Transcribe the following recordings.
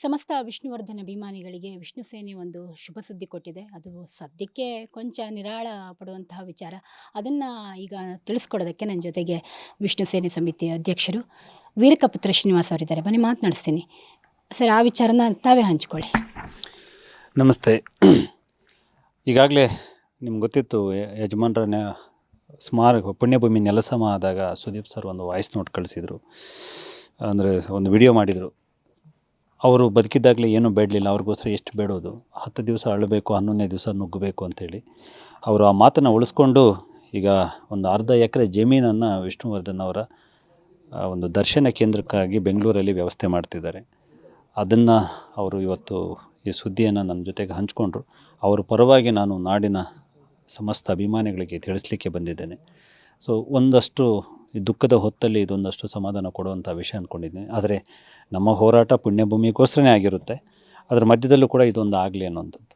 ಸಮಸ್ತ ವಿಷ್ಣುವರ್ಧನ ಅಭಿಮಾನಿಗಳಿಗೆ ವಿಷ್ಣು ಸೇನೆ ಒಂದು ಶುಭ ಸುದ್ದಿ ಕೊಟ್ಟಿದೆ. ಅದು ಸದ್ಯಕ್ಕೆ ಕೊಂಚ ನಿರಾಳ ಪಡುವಂತಹ ವಿಚಾರ. ಅದನ್ನು ಈಗ ತಿಳಿಸ್ಕೊಡೋದಕ್ಕೆ ನನ್ನ ಜೊತೆಗೆ ವಿಷ್ಣು ಸೇನೆ ಸಮಿತಿಯ ಅಧ್ಯಕ್ಷರು ವೀರಕಪುತ್ರ ಶ್ರೀನಿವಾಸ್ ಅವರಿದ್ದಾರೆ. ಬನ್ನಿ ಮಾತನಾಡಿಸ್ತೀನಿ ಸರ್. ಆ ವಿಚಾರನ ತಾವೇ ಹಂಚ್ಕೊಳ್ಳಿ. ನಮಸ್ತೆ. ಈಗಾಗಲೇ ನಿಮ್ಗೆ ಗೊತ್ತಿತ್ತು, ಯಜಮಾನರ ಸ್ಮಾರಕ ಪುಣ್ಯಭೂಮಿ ನೆಲಸಮ ಆದಾಗ ಸುದೀಪ್ ಸರ್ ಒಂದು ವಾಯ್ಸ್ ನೋಟ್ ಕಳಿಸಿದರು, ಅಂದರೆ ಒಂದು ವಿಡಿಯೋ ಮಾಡಿದರು. ಅವರು ಬದುಕಿದ್ದಾಗಲೇ ಏನೂ ಬೇಡಲಿಲ್ಲ, ಅವ್ರಿಗೋಸ್ಕರ ಎಷ್ಟು ಬೇಡೋದು, 10 ದಿವಸ ಅಳಬೇಕು, 11ನೇ ದಿವಸ ನುಗ್ಗಬೇಕು ಅಂಥೇಳಿ ಅವರು ಆ ಮಾತನ್ನು ಉಳಿಸ್ಕೊಂಡು ಈಗ ಒಂದು ಅರ್ಧ ಎಕರೆ ಜಮೀನನ್ನು ವಿಷ್ಣುವರ್ಧನ್ ಅವರ ಒಂದು ದರ್ಶನ ಕೇಂದ್ರಕ್ಕಾಗಿ ಬೆಂಗಳೂರಲ್ಲಿ ವ್ಯವಸ್ಥೆ ಮಾಡ್ತಿದ್ದಾರೆ. ಅದನ್ನು ಅವರು ಇವತ್ತು ಈ ಸುದ್ದಿಯನ್ನು ನನ್ನ ಜೊತೆಗೆ ಹಂಚ್ಕೊಂಡ್ರು. ಅವರ ಪರವಾಗಿ ನಾನು ನಾಡಿನ ಸಮಸ್ತ ಅಭಿಮಾನಿಗಳಿಗೆ ತಿಳಿಸ್ಲಿಕ್ಕೆ ಬಂದಿದ್ದೇನೆ. ಸೊ ಒಂದಷ್ಟು ಈ ದುಃಖದ ಹೊತ್ತಲ್ಲಿ ಇದೊಂದಷ್ಟು ಸಮಾಧಾನ ಕೊಡುವಂಥ ವಿಷಯ ಅಂದ್ಕೊಂಡಿದ್ದೀನಿ. ಆದರೆ ನಮ್ಮ ಹೋರಾಟ ಪುಣ್ಯಭೂಮಿಗೋಸ್ಕರನೇ ಆಗಿರುತ್ತೆ. ಅದರ ಮಧ್ಯದಲ್ಲೂ ಕೂಡ ಇದೊಂದು ಆಗಲಿ ಅನ್ನೋಂಥದ್ದು.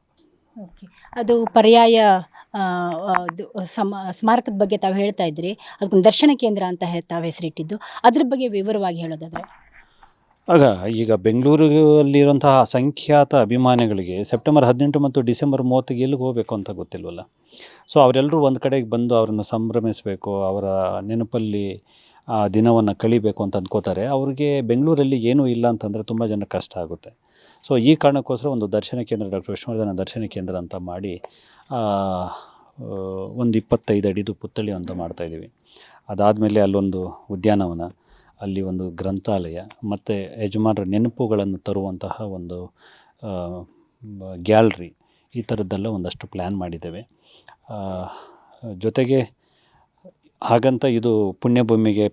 ಓಕೆ, ಅದು ಪರ್ಯಾಯ ಸ್ಮಾರಕದ ಬಗ್ಗೆ ತಾವು ಹೇಳ್ತಾ ಇದ್ರಿ. ಅದಕ್ಕೊಂದು ದರ್ಶನ ಕೇಂದ್ರ ಅಂತ ತಾವು ಹೆಸರಿಟ್ಟಿದ್ದು, ಅದ್ರ ಬಗ್ಗೆ ವಿವರವಾಗಿ ಹೇಳೋದಾದರೆ? ಆಗ ಈಗ ಬೆಂಗಳೂರಲ್ಲಿರುವಂತಹ ಅಸಂಖ್ಯಾತ ಅಭಿಮಾನಿಗಳಿಗೆ ಸೆಪ್ಟೆಂಬರ್ 18 ಮತ್ತು ಡಿಸೆಂಬರ್ 30ಗೆ ಎಲ್ಲಿಗೆ ಹೋಗಬೇಕು ಅಂತ ಗೊತ್ತಿಲ್ವಲ್ಲ. ಸೊ ಅವರೆಲ್ಲರೂ ಒಂದು ಕಡೆಗೆ ಬಂದು ಅವರನ್ನು ಸಂಭ್ರಮಿಸಬೇಕು, ಅವರ ನೆನಪಲ್ಲಿ ಆ ದಿನವನ್ನು ಕಳಿಬೇಕು ಅಂತ ಅಂದ್ಕೋತಾರೆ. ಅವ್ರಿಗೆ ಬೆಂಗಳೂರಲ್ಲಿ ಏನೂ ಇಲ್ಲ ಅಂತಂದರೆ ತುಂಬ ಜನ ಕಷ್ಟ ಆಗುತ್ತೆ. ಸೊ ಈ ಕಾರಣಕ್ಕೋಸ್ಕರ ಒಂದು ದರ್ಶನ ಕೇಂದ್ರ, ಡಾಕ್ಟರ್ ವಿಷ್ಣುವರ್ಧನ ದರ್ಶನ ಕೇಂದ್ರ ಅಂತ ಮಾಡಿ ಒಂದು 25 ಅಡಿದು ಪುತ್ಥಳಿ ಅಂತ ಮಾಡ್ತಾಯಿದ್ದೀವಿ. ಅದಾದಮೇಲೆ ಅಲ್ಲೊಂದು ಉದ್ಯಾನವನ, ಅಲ್ಲಿ ಒಂದು ಗ್ರಂಥಾಲಯ ಮತ್ತು ಯಜಮಾನರ ನೆನಪುಗಳನ್ನು ತರುವಂತಹ ಒಂದು ಗ್ಯಾಲ್ರಿ, ಈ ಥರದ್ದೆಲ್ಲ ಒಂದಷ್ಟು ಪ್ಲ್ಯಾನ್ ಮಾಡಿದ್ದೇವೆ. ಜೊತೆಗೆ ಹಾಗಂತ ಇದು ಪುಣ್ಯಭೂಮಿಗೆ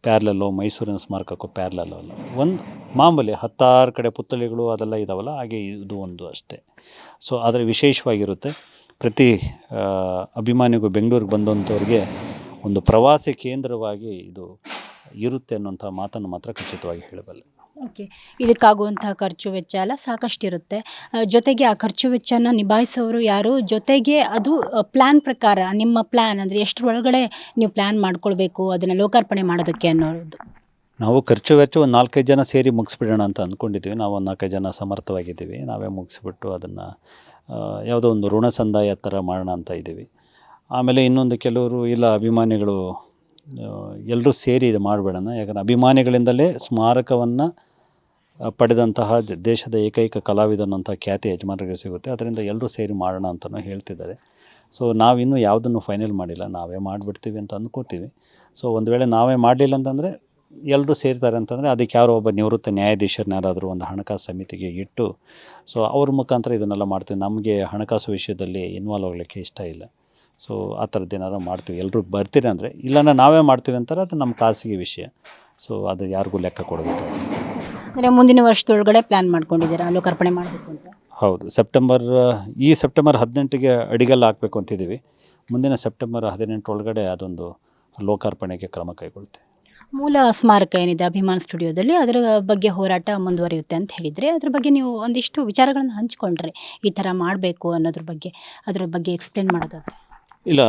ಪ್ಯಾರ್ಲಲ್ಲೋ ಮೈಸೂರಿನ ಸ್ಮಾರಕಕ್ಕೂ ಪ್ಯಾರ್ಲಲ್ಲೋ ಅಲ್ಲ, ಒಂದು ಮಾಮೂಲಿ 16 ಕಡೆ ಪುತ್ಥಳಿಗಳು ಅದೆಲ್ಲ ಇದ್ದಾವಲ್ಲ, ಹಾಗೆ ಇದು ಒಂದು ಅಷ್ಟೇ. ಸೊ ಆದರೆ ವಿಶೇಷವಾಗಿರುತ್ತೆ. ಪ್ರತಿ ಅಭಿಮಾನಿಗೂ ಬೆಂಗಳೂರಿಗೆ ಬಂದಂಥವ್ರಿಗೆ ಒಂದು ಪ್ರವಾಸಿ ಕೇಂದ್ರವಾಗಿ ಇದು ಇರುತ್ತೆ ಅನ್ನೋಂಥ ಮಾತನ್ನು ಮಾತ್ರ ಖಚಿತವಾಗಿ ಹೇಳಬಲ್ಲೆ. ಓಕೆ, ಇದಕ್ಕಾಗುವಂಥ ಖರ್ಚು ವೆಚ್ಚ ಎಲ್ಲ ಸಾಕಷ್ಟಿರುತ್ತೆ. ಜೊತೆಗೆ ಆ ಖರ್ಚು ವೆಚ್ಚನ ನಿಭಾಯಿಸೋರು ಯಾರು, ಜೊತೆಗೆ ಅದು ಪ್ಲ್ಯಾನ್ ಪ್ರಕಾರ ನಿಮ್ಮ ಪ್ಲ್ಯಾನ್ ಅಂದರೆ ಎಷ್ಟರೊಳಗಡೆ ನೀವು ಪ್ಲ್ಯಾನ್ ಮಾಡ್ಕೊಳ್ಬೇಕು ಅದನ್ನು ಲೋಕಾರ್ಪಣೆ ಮಾಡೋದಕ್ಕೆ ಅನ್ನೋದು? ನಾವು ಖರ್ಚು ವೆಚ್ಚ ಒಂದು 4-5 ಜನ ಸೇರಿ ಮುಗಿಸ್ಬಿಡೋಣ ಅಂತ ಅಂದ್ಕೊಂಡಿದ್ದೀವಿ. ನಾವು ಒಂದು 4-5 ಜನ ಸಮರ್ಥವಾಗಿದ್ದೀವಿ. ನಾವೇ ಮುಗಿಸ್ಬಿಟ್ಟು ಅದನ್ನು ಯಾವುದೋ ಒಂದು ಋಣ ಸಂದಾಯ ಥರ ಮಾಡೋಣ ಅಂತ ಇದ್ದೀವಿ. ಆಮೇಲೆ ಇನ್ನೊಂದು ಕೆಲವರು ಇಲ್ಲ, ಅಭಿಮಾನಿಗಳು ಎಲ್ಲರೂ ಸೇರಿ ಇದು ಮಾಡಬೇಡಣ, ಯಾಕಂದರೆ ಅಭಿಮಾನಿಗಳಿಂದಲೇ ಸ್ಮಾರಕವನ್ನು ಪಡೆದಂತಹ ದೇಶದ ಏಕೈಕ ಕಲಾವಿದನಂಥ ಖ್ಯಾತಿ ಯಜಮಾನರಿಗೆ ಸಿಗುತ್ತೆ, ಅದರಿಂದ ಎಲ್ಲರೂ ಸೇರಿ ಮಾಡೋಣ ಅಂತಲೂ ಹೇಳ್ತಿದ್ದಾರೆ. ಸೊ ನಾವಿನ್ನೂ ಯಾವುದನ್ನು ಫೈನಲ್ ಮಾಡಿಲ್ಲ, ನಾವೇ ಮಾಡಿಬಿಡ್ತೀವಿ ಅಂತ ಅಂದ್ಕೋತೀವಿ. ಸೊ ಒಂದು ವೇಳೆ ನಾವೇ ಮಾಡಲಿಲ್ಲ ಅಂತಂದರೆ ಎಲ್ಲರೂ ಸೇರ್ತಾರೆ ಅಂತಂದರೆ ಅದಕ್ಕೆ ಯಾರೋ ಒಬ್ಬ ನಿವೃತ್ತ ನ್ಯಾಯಾಧೀಶರನ್ನ ಯಾರಾದರೂ ಒಂದು ಹಣಕಾಸು ಸಮಿತಿಗೆ ಇಟ್ಟು ಸೊ ಅವ್ರ ಮುಖಾಂತರ ಇದನ್ನೆಲ್ಲ ಮಾಡ್ತೀವಿ. ನಮಗೆ ಹಣಕಾಸು ವಿಷಯದಲ್ಲಿ ಇನ್ವಾಲ್ವ್ ಆಗಲಿಕ್ಕೆ ಇಷ್ಟ ಇಲ್ಲ. ಸೊ ಆ ಥರದ್ದು ಏನಾರು ಮಾಡ್ತೀವಿ, ಎಲ್ಲರೂ ಬರ್ತೀರಿ ಅಂದರೆ. ಇಲ್ಲಾಂದರೆ ನಾವೇ ಮಾಡ್ತೀವಿ ಅಂತಾರೆ, ಅದು ನಮ್ಮ ಖಾಸಗಿ ವಿಷಯ. ಸೊ ಅದು ಯಾರಿಗೂ ಲೆಕ್ಕ ಕೊಡಬೇಕು. ಅಂದರೆ ಮುಂದಿನ ವರ್ಷದೊಳಗಡೆ ಪ್ಲ್ಯಾನ್ ಮಾಡ್ಕೊಂಡಿದ್ದೀರಾ ಲೋಕಾರ್ಪಣೆ ಮಾಡಬೇಕು ಅಂತ? ಹೌದು, ಈ ಸೆಪ್ಟೆಂಬರ್ 18ಗೆ ಅಡಿಗಲ್ಲು ಹಾಕಬೇಕು ಅಂತಿದ್ದೀವಿ. ಮುಂದಿನ ಸೆಪ್ಟೆಂಬರ್ 18 ಒಳಗಡೆ ಅದೊಂದು ಲೋಕಾರ್ಪಣೆಗೆ ಕ್ರಮ ಕೈಗೊಳ್ತೇವೆ. ಮೂಲ ಸ್ಮಾರಕ ಏನಿದೆ ಅಭಿಮಾನ್ ಸ್ಟುಡಿಯೋದಲ್ಲಿ, ಅದರ ಬಗ್ಗೆ ಹೋರಾಟ ಮುಂದುವರಿಯುತ್ತೆ ಅಂತ ಹೇಳಿದರೆ, ಅದ್ರ ಬಗ್ಗೆ ನೀವು ಒಂದಿಷ್ಟು ವಿಚಾರಗಳನ್ನು ಹಂಚ್ಕೊಂಡ್ರೆ ಈ ಥರ ಮಾಡಬೇಕು ಅನ್ನೋದ್ರ ಬಗ್ಗೆ ಎಕ್ಸ್ಪ್ಲೇನ್ ಮಾಡೋದಾದರೆ? ಇಲ್ಲ,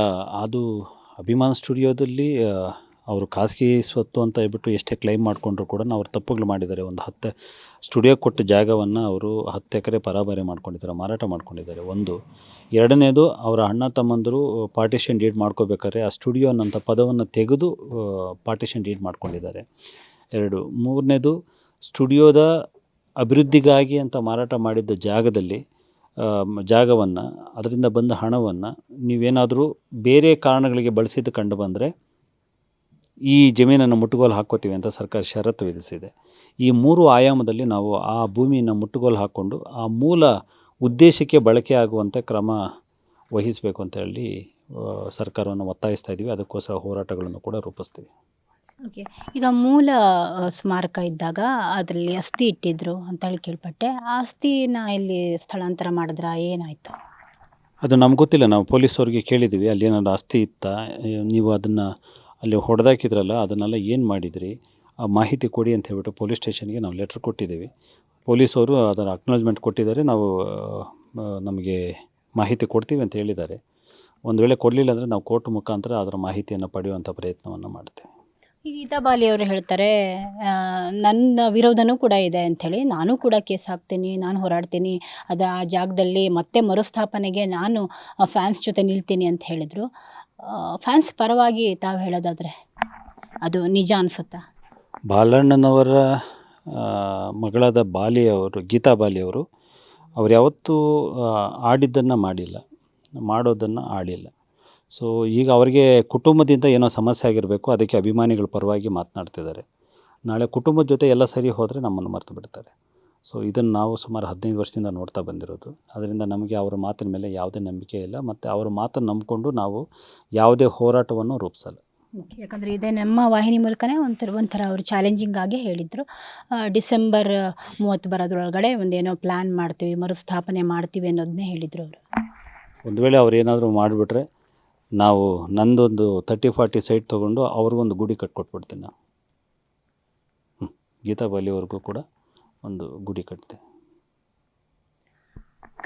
ಅದು ಅಭಿಮಾನ್ ಸ್ಟುಡಿಯೋದಲ್ಲಿ ಅವರು ಖಾಸಗಿ ಸ್ವತ್ತು ಅಂತ ಹೇಳ್ಬಿಟ್ಟು ಎಷ್ಟೇ ಕ್ಲೈಮ್ ಮಾಡಿಕೊಂಡ್ರು ಕೂಡ ಅವ್ರು ತಪ್ಪುಗಳು ಮಾಡಿದ್ದಾರೆ. ಒಂದು 10 ಸ್ಟುಡಿಯೋ ಕೊಟ್ಟ ಜಾಗವನ್ನು ಅವರು 10 ಎಕರೆ ಪರಾಬರಿ ಮಾಡ್ಕೊಂಡಿದ್ದಾರೆ, ಮಾರಾಟ ಮಾಡ್ಕೊಂಡಿದ್ದಾರೆ. ಒಂದು. ಎರಡನೇದು, ಅವರ ಅಣ್ಣ ತಮ್ಮಂದರು ಪಾರ್ಟಿಷನ್ ಡೀಡ್ ಮಾಡ್ಕೋಬೇಕಾದ್ರೆ ಆ ಸ್ಟುಡಿಯೋ ಅನ್ನೋಂಥ ಪದವನ್ನು ತೆಗೆದು ಪಾರ್ಟಿಷನ್ ಡೀಡ್ ಮಾಡ್ಕೊಂಡಿದ್ದಾರೆ. 2. ಮೂರನೇದು, ಸ್ಟುಡಿಯೋದ ಅಭಿವೃದ್ಧಿಗಾಗಿ ಅಂತ ಮಾರಾಟ ಮಾಡಿದ್ದ ಜಾಗವನ್ನು ಅದರಿಂದ ಬಂದ ಹಣವನ್ನು ನೀವೇನಾದರೂ ಬೇರೆ ಕಾರಣಗಳಿಗೆ ಬಳಸಿದ್ದು ಕಂಡು ಬಂದರೆ ಈ ಜಮೀನನ್ನು ಮುಟ್ಟುಗೋಲು ಹಾಕ್ಕೋತೀವಿ ಅಂತ ಸರ್ಕಾರ ಷರತ್ತು ವಿಧಿಸಿದೆ. ಈ 3 ಆಯಾಮದಲ್ಲಿ ನಾವು ಆ ಭೂಮಿಯನ್ನು ಮುಟ್ಟುಗೋಲು ಹಾಕ್ಕೊಂಡು ಆ ಮೂಲ ಉದ್ದೇಶಕ್ಕೆ ಬಳಕೆ ಆಗುವಂತೆ ಕ್ರಮ ವಹಿಸಬೇಕು ಅಂತ ಹೇಳಿ ಸರ್ಕಾರವನ್ನು ಒತ್ತಾಯಿಸ್ತಾ ಇದ್ದೀವಿ. ಅದಕ್ಕೋಸ್ಕರ ಹೋರಾಟಗಳನ್ನು ಕೂಡ ರೂಪಿಸ್ತೀವಿ. ಓಕೆ, ಈಗ ಮೂಲ ಸ್ಮಾರಕ ಇದ್ದಾಗ ಅದರಲ್ಲಿ ಅಸ್ಥಿ ಇಟ್ಟಿದ್ರು ಅಂತೇಳಿ ಕೇಳ್ಪಟ್ಟೆ. ಆ ಅಸ್ಥಿನ ಇಲ್ಲಿ ಸ್ಥಳಾಂತರ ಮಾಡಿದ್ರ, ಏನಾಯಿತು? ಅದು ನಮ್ಗೆ ಗೊತ್ತಿಲ್ಲ. ನಾವು ಪೊಲೀಸವ್ರಿಗೆ ಕೇಳಿದ್ದೀವಿ, ಅಲ್ಲಿ ಏನಾದ್ರು ಅಸ್ಥಿ ಇತ್ತಾ, ನೀವು ಅದನ್ನು ಅಲ್ಲಿ ಹೊಡೆದಾಕಿದ್ರಲ್ಲ, ಅದನ್ನೆಲ್ಲ ಏನು ಮಾಡಿದಿರಿ, ಆ ಮಾಹಿತಿ ಕೊಡಿ ಅಂತ ಹೇಳ್ಬಿಟ್ಟು ಪೊಲೀಸ್ ಸ್ಟೇಷನ್ಗೆ ನಾವು ಲೆಟ್ರ್ ಕೊಟ್ಟಿದ್ದೀವಿ. ಪೊಲೀಸವರು ಅದರ ಅಕ್ನಾಲಜ್ಮೆಂಟ್ ಕೊಟ್ಟಿದ್ದಾರೆ, ನಾವು ನಮಗೆ ಮಾಹಿತಿ ಕೊಡ್ತೀವಿ ಅಂತ ಹೇಳಿದ್ದಾರೆ. ಒಂದು ವೇಳೆ ಕೊಡಲಿಲ್ಲ ಅಂದರೆ ನಾವು ಕೋರ್ಟ್ ಮುಖಾಂತರ ಅದರ ಮಾಹಿತಿಯನ್ನು ಪಡೆಯುವಂಥ ಪ್ರಯತ್ನವನ್ನು ಮಾಡ್ತೇವೆ. ಈಗ ಗೀತಾ ಬಾಲಿ ಅವರು ಹೇಳ್ತಾರೆ, ನನ್ನ ವಿರೋಧನೂ ಕೂಡ ಇದೆ ಅಂಥೇಳಿ, ನಾನು ಕೂಡ ಕೇಸ್ ಹಾಕ್ತೀನಿ, ನಾನು ಹೋರಾಡ್ತೀನಿ, ಅದು ಆ ಜಾಗದಲ್ಲಿ ಮತ್ತೆ ಮರುಸ್ಥಾಪನೆಗೆ ನಾನು ಫ್ಯಾನ್ಸ್ ಜೊತೆ ನಿಲ್ತೀನಿ ಅಂತ ಹೇಳಿದರು. ಫ್ಯಾನ್ಸ್ ಪರವಾಗಿ ತಾವು ಹೇಳೋದಾದರೆ ಅದು ನಿಜ ಅನಿಸುತ್ತಾ? ಬಾಲಣ್ಣನವರ ಮಗಳಾದ ಬಾಲಿಯವರು, ಗೀತಾ ಬಾಲಿಯವರು, ಅವ್ರು ಯಾವತ್ತೂ ಆಡಿದ್ದನ್ನು ಮಾಡಿಲ್ಲ, ಮಾಡೋದನ್ನು ಆಡಿಲ್ಲ. ಸೊ ಈಗ ಅವರಿಗೆ ಕುಟುಂಬದಿಂದ ಏನೋ ಸಮಸ್ಯೆ ಆಗಿರಬೇಕು, ಅದಕ್ಕೆ ಅಭಿಮಾನಿಗಳ ಪರವಾಗಿ ಮಾತನಾಡ್ತಿದ್ದಾರೆ. ನಾಳೆ ಕುಟುಂಬದ ಜೊತೆ ಎಲ್ಲ ಸರಿ ಹೋದರೆ ನಮ್ಮನ್ನು ಮರೆತು ಬಿಡ್ತಾರೆ. ಸೊ ಇದನ್ನು ನಾವು ಸುಮಾರು 15 ವರ್ಷದಿಂದ ನೋಡ್ತಾ ಬಂದಿರೋದು. ಅದರಿಂದ ನಮಗೆ ಅವರ ಮಾತಿನ ಮೇಲೆ ಯಾವುದೇ ನಂಬಿಕೆ ಇಲ್ಲ, ಮತ್ತು ಅವರ ಮಾತನ್ನು ನಂಬಿಕೊಂಡು ನಾವು ಯಾವುದೇ ಹೋರಾಟವನ್ನು ರೂಪಿಸಲ್ಲ. ಯಾಕಂದರೆ ಇದೇ ನಮ್ಮ ವಾಹಿನಿ ಮೂಲಕನೇ ಒಂಥರ ಅವರು ಚಾಲೆಂಜಿಂಗ್ ಆಗಿ ಹೇಳಿದರು, ಡಿಸೆಂಬರ್ 30 ಬರೋದ್ರೊಳಗಡೆ ಒಂದೇನೋ ಪ್ಲ್ಯಾನ್ ಮಾಡ್ತೀವಿ, ಮರುಸ್ಥಾಪನೆ ಮಾಡ್ತೀವಿ ಅನ್ನೋದನ್ನೇ ಹೇಳಿದರು ಅವರು. ಒಂದು ವೇಳೆ ಅವ್ರು ಏನಾದರೂ ಮಾಡಿಬಿಟ್ರೆ ನಾವು ನಂದೊಂದು 30-40 ಸೈಟ್ ತೊಗೊಂಡು ಅವ್ರಿಗೊಂದು ಗುಡಿ ಕಟ್ಕೊಟ್ಬಿಡ್ತೀನಿ ನಾವು. ಗೀತಾ ಬಾಲಿಯವ್ರಿಗೂ ಕೂಡ ಒಂದು ಗುಡಿ ಕಟ್ತೆ.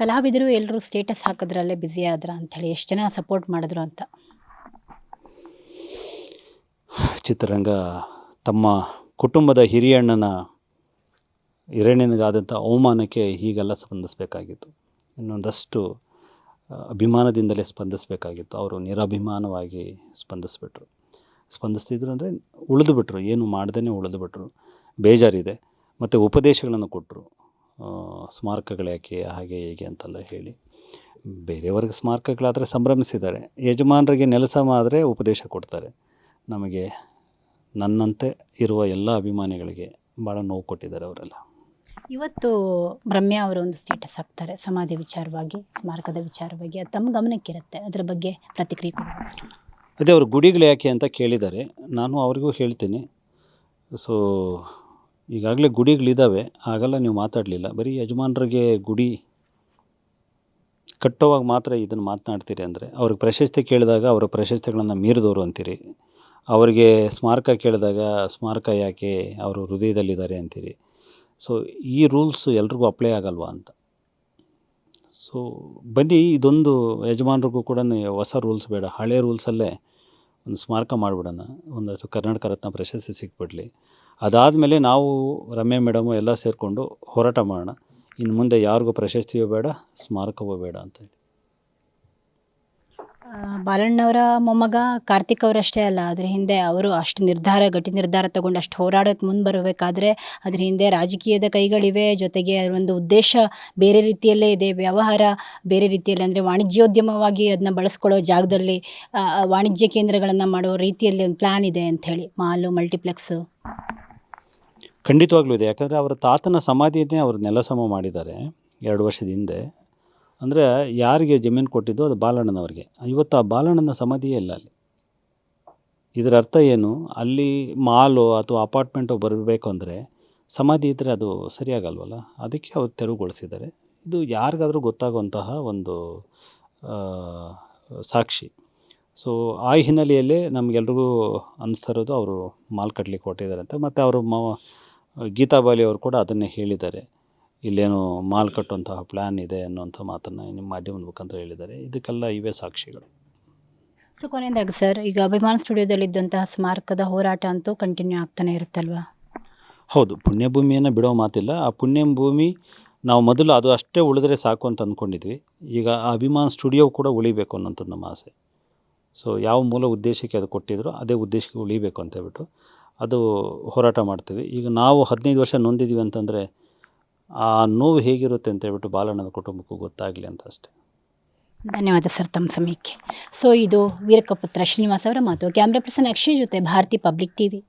ಕಲಾವಿದರು ಎಲ್ಲರೂ ಸ್ಟೇಟಸ್ ಹಾಕೋದ್ರಲ್ಲೇ ಬ್ಯುಸಿ ಆದ್ರ ಅಂಥೇಳಿ, ಎಷ್ಟು ಜನ ಸಪೋರ್ಟ್ ಮಾಡಿದ್ರು ಅಂತ. ಚಿತ್ರರಂಗ ತಮ್ಮ ಕುಟುಂಬದ ಹಿರಿಯಣ್ಣನ ಹಿರಣ್ಯನಿಗಾದಂಥ ಅವಮಾನಕ್ಕೆ ಹೀಗೆಲ್ಲ ಸ್ಪಂದಿಸಬೇಕಾಗಿತ್ತು. ಇನ್ನೊಂದಷ್ಟು ಅಭಿಮಾನದಿಂದಲೇ ಸ್ಪಂದಿಸಬೇಕಾಗಿತ್ತು. ಅವರು ನಿರಭಿಮಾನವಾಗಿ ಸ್ಪಂದಿಸ್ತಿದ್ರು ಅಂದರೆ ಉಳಿದುಬಿಟ್ರು, ಏನು ಮಾಡ್ದೇ ಉಳಿದುಬಿಟ್ರು. ಬೇಜಾರಿದೆ. ಮತ್ತು ಉಪದೇಶಗಳನ್ನು ಕೊಟ್ಟರು, ಸ್ಮಾರಕಗಳು ಯಾಕೆ ಹಾಗೆ ಹೀಗೆ ಅಂತೆಲ್ಲ ಹೇಳಿ. ಬೇರೆಯವ್ರಿಗೆ ಸ್ಮಾರಕಗಳಾದರೆ ಸಂಭ್ರಮಿಸಿದ್ದಾರೆ, ಯಜಮಾನರಿಗೆ ನೆಲಸಮ ಆದರೆ ಉಪದೇಶ ಕೊಡ್ತಾರೆ. ನಮಗೆ ನನ್ನಂತೆ ಇರುವ ಎಲ್ಲ ಅಭಿಮಾನಿಗಳಿಗೆ ಭಾಳ ನೋವು ಕೊಟ್ಟಿದ್ದಾರೆ ಅವರೆಲ್ಲ. ಇವತ್ತು ರಮ್ಯಾ ಅವರು ಒಂದು ಸ್ಟೇಟಸ್ ಹಾಕ್ತಾರೆ ಸಮಾಧಿ ವಿಚಾರವಾಗಿ, ಸ್ಮಾರಕದ ವಿಚಾರವಾಗಿ, ಅದು ತಮ್ಮ ಗಮನಕ್ಕಿರುತ್ತೆ, ಅದರ ಬಗ್ಗೆ ಪ್ರತಿಕ್ರಿಯೆ ಕೊಡಬೇಕು. ಅದೇ ಅವರು ಗುಡಿಗಳು ಯಾಕೆ ಅಂತ ಕೇಳಿದ್ದಾರೆ, ನಾನು ಅವ್ರಿಗೂ ಹೇಳ್ತೀನಿ. ಸೊ ಈಗಾಗಲೇ ಗುಡಿಗಳಿದ್ದಾವೆ, ಹಾಗೆಲ್ಲ ನೀವು ಮಾತಾಡಲಿಲ್ಲ, ಬರೀ ಯಜಮಾನರಿಗೆ ಗುಡಿ ಕಟ್ಟೋವಾಗ ಮಾತ್ರ ಇದನ್ನು ಮಾತನಾಡ್ತೀರಿ ಅಂದರೆ, ಅವ್ರಿಗೆ ಪ್ರಶಸ್ತಿ ಕೇಳಿದಾಗ ಅವರ ಪ್ರಶಸ್ತಿಗಳನ್ನು ಮೀರಿದವರು ಅಂತೀರಿ, ಅವರಿಗೆ ಸ್ಮಾರಕ ಕೇಳಿದಾಗ ಸ್ಮಾರಕ ಯಾಕೆ ಅವರು ಹೃದಯದಲ್ಲಿದ್ದಾರೆ ಅಂತೀರಿ. ಸೊ ಈ ರೂಲ್ಸು ಎಲ್ರಿಗೂ ಅಪ್ಲೈ ಆಗಲ್ವಾ ಅಂತ. ಸೊ ಬನ್ನಿ, ಇದೊಂದು ಯಜಮಾನ್ರಿಗೂ ಕೂಡ ಹೊಸ ರೂಲ್ಸ್ ಬೇಡ, ಹಳೆ ರೂಲ್ಸಲ್ಲೇ ಒಂದು ಸ್ಮಾರಕ ಮಾಡಿಬಿಡೋಣ, ಒಂದು ಕರ್ನಾಟಕ ರತ್ನ ಪ್ರಶಸ್ತಿ ಸಿಕ್ಬಿಡಲಿ. ಅದಾದಮೇಲೆ ನಾವು ರಮ್ಯಾ ಮೇಡಮು ಎಲ್ಲ ಸೇರಿಕೊಂಡು ಹೋರಾಟ ಮಾಡೋಣ, ಇನ್ನು ಮುಂದೆ ಯಾರಿಗೂ ಪ್ರಶಸ್ತಿಯೂ ಬೇಡ, ಸ್ಮಾರಕವೂ ಬೇಡ ಅಂತೇಳಿ. ಬಾಲಣ್ಣವರ ಮೊಮ್ಮಗ ಕಾರ್ತಿಕ್ ಅವರಷ್ಟೇ ಅಲ್ಲ, ಅದ್ರ ಹಿಂದೆ ಅವರು ಅಷ್ಟು ಗಟ್ಟಿ ನಿರ್ಧಾರ ತಗೊಂಡು ಅಷ್ಟು ಹೋರಾಡೋಕ್ಕೆ ಮುಂದೆ ಬರಬೇಕಾದ್ರೆ ಅದ್ರ ಹಿಂದೆ ರಾಜಕೀಯದ ಕೈಗಳಿವೆ, ಜೊತೆಗೆ ಒಂದು ಉದ್ದೇಶ ಬೇರೆ ರೀತಿಯಲ್ಲೇ ಇದೆ, ವ್ಯವಹಾರ ಬೇರೆ ರೀತಿಯಲ್ಲಿ, ಅಂದರೆ ವಾಣಿಜ್ಯೋದ್ಯಮವಾಗಿ ಅದನ್ನ ಬಳಸ್ಕೊಳ್ಳೋ ಜಾಗದಲ್ಲಿ ವಾಣಿಜ್ಯ ಕೇಂದ್ರಗಳನ್ನು ಮಾಡೋ ರೀತಿಯಲ್ಲಿ ಒಂದು ಪ್ಲ್ಯಾನ್ ಇದೆ ಅಂಥೇಳಿ, ಮಾಲು, ಮಲ್ಟಿಪ್ಲೆಕ್ಸು. ಖಂಡಿತವಾಗ್ಲೂ ಇದೆ. ಯಾಕಂದರೆ ಅವರ ತಾತನ ಸಮಾಧಿಯನ್ನೇ ಅವರು ನೆಲಸಮ ಮಾಡಿದ್ದಾರೆ 2 ವರ್ಷದ ಹಿಂದೆ. ಅಂದರೆ ಯಾರಿಗೆ ಜಮೀನು ಕೊಟ್ಟಿದ್ದು ಅದು ಬಾಲಣ್ಣನವ್ರಿಗೆ. ಇವತ್ತು ಆ ಬಾಲಣ್ಣನ ಸಮಾಧಿಯೇ ಇಲ್ಲ ಅಲ್ಲಿ. ಇದರ ಅರ್ಥ ಏನು? ಅಲ್ಲಿ ಮಾಲು ಅಥವಾ ಅಪಾರ್ಟ್ಮೆಂಟು ಬರಬೇಕು ಅಂದರೆ ಸಮಾಧಿ ಇದ್ದರೆ ಅದು ಸರಿಯಾಗಲ್ವಲ್ಲ, ಅದಕ್ಕೆ ಅವ್ರು ತೆರವುಗೊಳಿಸಿದ್ದಾರೆ. ಇದು ಯಾರಿಗಾದರೂ ಗೊತ್ತಾಗುವಂತಹ ಒಂದು ಸಾಕ್ಷಿ. ಸೊ ಆ ಹಿನ್ನೆಲೆಯಲ್ಲೇ ನಮಗೆಲ್ರಿಗೂ ಅನ್ನಿಸ್ತಾ ಇರೋದು ಅವರು ಮಾಲ್ ಕಟ್ಟಲಿಕ್ಕೆ ಹೊರಟಿದ್ದಾರೆ ಅಂತ. ಮತ್ತು ಅವರು ಗೀತಾ ಬಾಲಿ ಅವರು ಕೂಡ ಅದನ್ನೇ ಹೇಳಿದ್ದಾರೆ, ಇಲ್ಲೇನು ಮಾಲ್ ಕಟ್ಟುವಂತಹ ಪ್ಲ್ಯಾನ್ ಇದೆ ಅನ್ನುವಂಥ ಮಾತನ್ನು ನಿಮ್ಮ ಮಾಧ್ಯಮದ ಮುಖಾಂತರ ಹೇಳಿದ್ದಾರೆ. ಇದಕ್ಕೆಲ್ಲ ಇವೇ ಸಾಕ್ಷಿಗಳು. ಸೊ ಕೊನೆಯದಾಗಿ ಸರ್, ಈಗ ಅಭಿಮಾನ್ ಸ್ಟುಡಿಯೋದಲ್ಲಿದ್ದಂತಹ ಸ್ಮಾರಕದ ಹೋರಾಟ ಅಂತೂ ಕಂಟಿನ್ಯೂ ಆಗ್ತಾನೆ ಇರುತ್ತಲ್ವಾ? ಹೌದು, ಪುಣ್ಯಭೂಮಿಯನ್ನು ಬಿಡೋ ಮಾತಿಲ್ಲ. ಆ ಪುಣ್ಯಭೂಮಿ ನಾವು ಮೊದಲು ಅದು ಅಷ್ಟೇ ಉಳಿದ್ರೆ ಸಾಕು ಅಂತ ಅಂದ್ಕೊಂಡಿದ್ವಿ. ಈಗ ಆ ಅಭಿಮಾನ್ ಸ್ಟುಡಿಯೋ ಕೂಡ ಉಳಿಬೇಕು ಅನ್ನೋಂಥದ್ದು ನಮ್ಮ ಆಸೆ. ಸೊ ಯಾವ ಮೂಲ ಉದ್ದೇಶಕ್ಕೆ ಅದು ಕೊಟ್ಟಿದ್ರು ಅದೇ ಉದ್ದೇಶಕ್ಕೆ ಉಳಿಬೇಕು ಅಂತ ಹೇಳ್ಬಿಟ್ಟು ಅದು ಹೋರಾಟ ಮಾಡ್ತೀವಿ. ಈಗ ನಾವು 15 ವರ್ಷ ನೊಂದಿದ್ದೀವಿ ಅಂತಂದರೆ ಆ ನೋವು ಹೇಗಿರುತ್ತೆ ಅಂತ ಹೇಳ್ಬಿಟ್ಟು ಬಾಲಣ್ಣನ ಕುಟುಂಬಕ್ಕೂ ಗೊತ್ತಾಗಲಿ ಅಂತ ಅಷ್ಟೇ. ಧನ್ಯವಾದ ಸರ್ ತಮ್ಮ ಸಮಯಕ್ಕೆ. ಸೊ ಇದು ವೀರಕಪುತ್ರ ಶ್ರೀನಿವಾಸ್ ಅವರ ಮಾತು. ಕ್ಯಾಮ್ರಾ ಪರ್ಸನ್ ಅಕ್ಷಯ್ ಜೊತೆ ಭಾರತಿ ಪಬ್ಲಿಕ್ ಟಿವಿ.